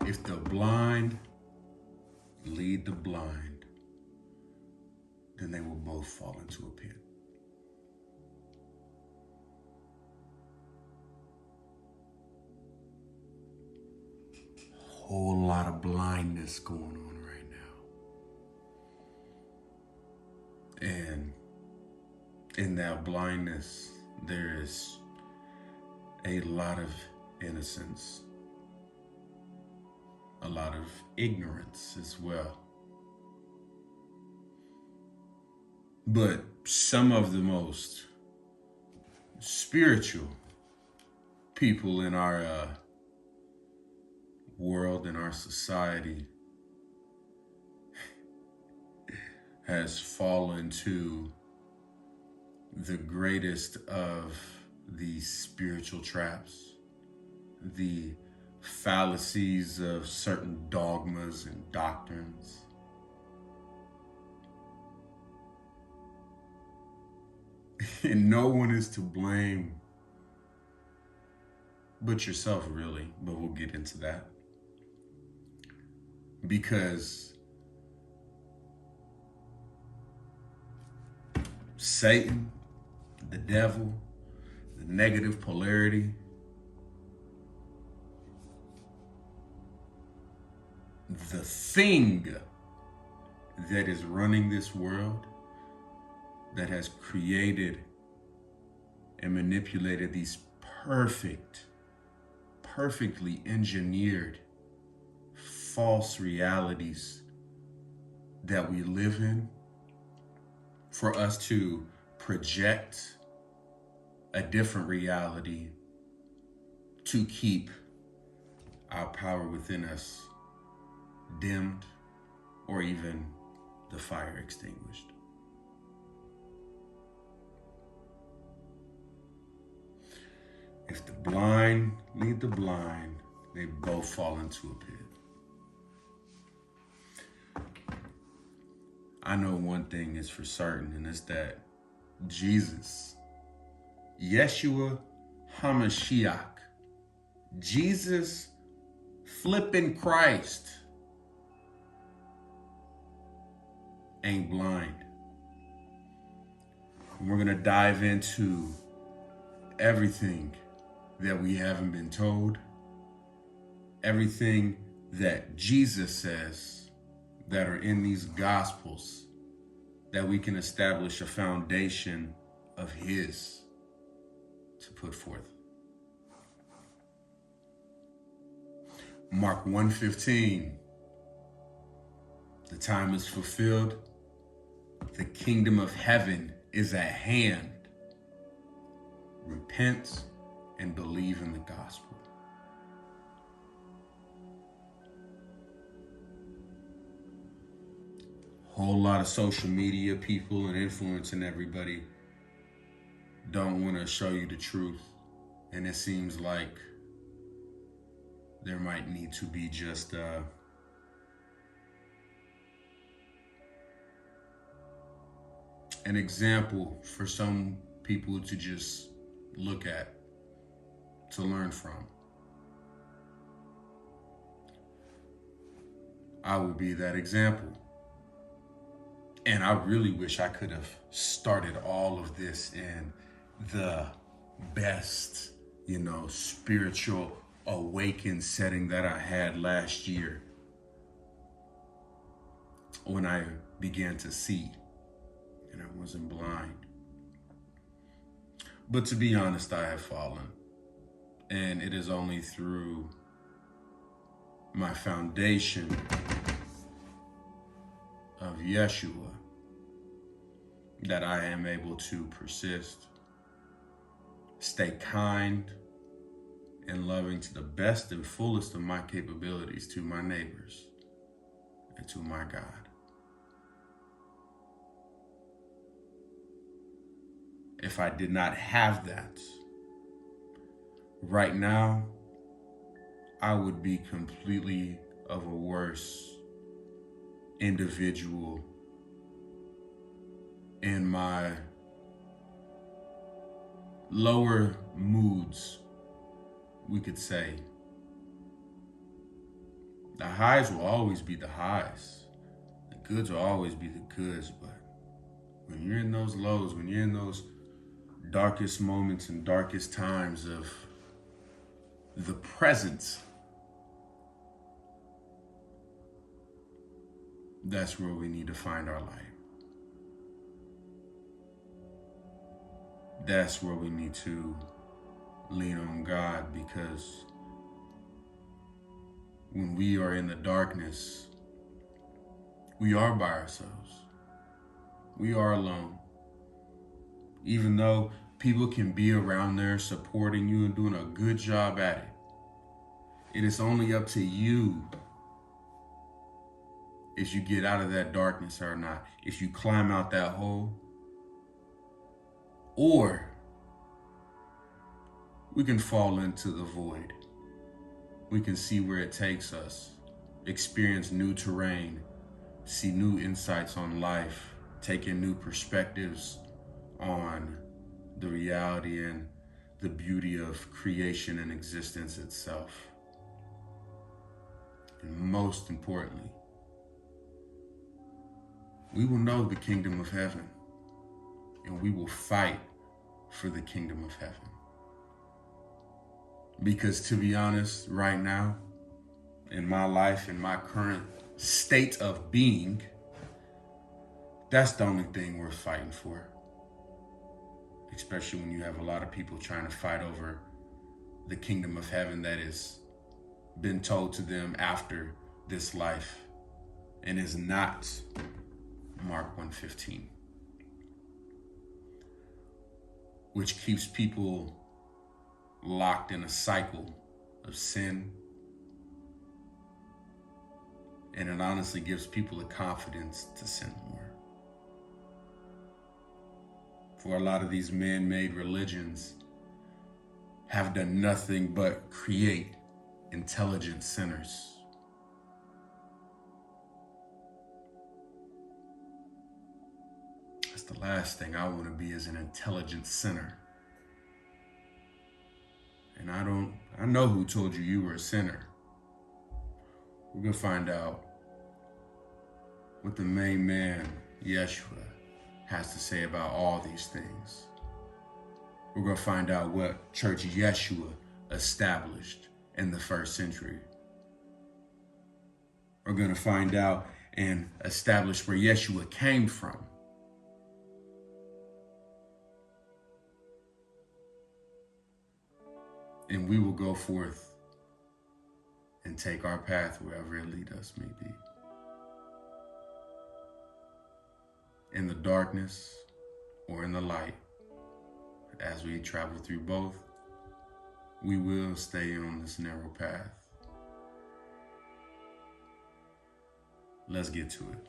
If the blind lead the blind, then they will both fall into a pit. Whole lot of blindness going on right now. And in that blindness, there is a lot of innocence, a lot of ignorance as well. But some of the most spiritual people in our world, in our society, has fallen to the greatest of these spiritual traps, the fallacies of certain dogmas and doctrines. And no one is to blame but yourself, really, but we'll get into that. Because Satan, the devil, the negative polarity, the thing that is running this world, that has created and manipulated these perfectly engineered false realities that we live in, for us to project a different reality to keep our power within us dimmed or even the fire extinguished. If the blind lead the blind, they both fall into a pit. I know one thing is for certain, and it's that Jesus, Yeshua HaMashiach, Jesus flipping Christ, ain't blind. And we're gonna dive into everything that we haven't been told, everything that Jesus says that are in these gospels, that we can establish a foundation of his to put forth. Mark 1:15, the time is fulfilled, the kingdom of heaven is at hand. Repent and believe in the gospel. Whole lot of social media people and influencing everybody don't want to show you the truth. And it seems like there might need to be just an example for some people to just look at, to learn from. I will be that example. And I really wish I could have started all of this in the best, spiritual awakened setting that I had last year, when I began to see and I wasn't blind. But to be honest, I have fallen. And it is only through my foundation of Yeshua that I am able to persist, stay kind and loving to the best and fullest of my capabilities to my neighbors and to my God. If I did not have that, right now, I would be completely of a worse individual in my lower moods, we could say. The highs will always be the highs. The goods will always be the goods. But when you're in those lows, when you're in those darkest moments and darkest times of the present, that's where we need to find our light. That's where we need to lean on God, because when we are in the darkness, we are by ourselves. We are alone. Even though people can be around there supporting you and doing a good job at it, it is only up to you if you get out of that darkness or not, if you climb out that hole. Or we can fall into the void. We can see where it takes us, experience new terrain, see new insights on life, take in new perspectives on the reality and the beauty of creation and existence itself. And most importantly, we will know the kingdom of heaven, and we will fight for the kingdom of heaven. Because to be honest, right now, in my life, in my current state of being, that's the only thing worth fighting for. Especially when you have a lot of people trying to fight over the kingdom of heaven that has been told to them after this life and is not Mark 1:15, which keeps people locked in a cycle of sin. And it honestly gives people the confidence to sin more. For a lot of these man-made religions have done nothing but create intelligent sinners. That's the last thing I want to be, is an intelligent sinner. And I know who told you were a sinner. We're going to find out what the main man, Yeshua, has to say about all these things. We're going to find out what Church Yeshua established in the first century. We're going to find out and establish where Yeshua came from. And we will go forth and take our path wherever it lead us may be. In the darkness or in the light, as we travel through both, we will stay on this narrow path. Let's get to it.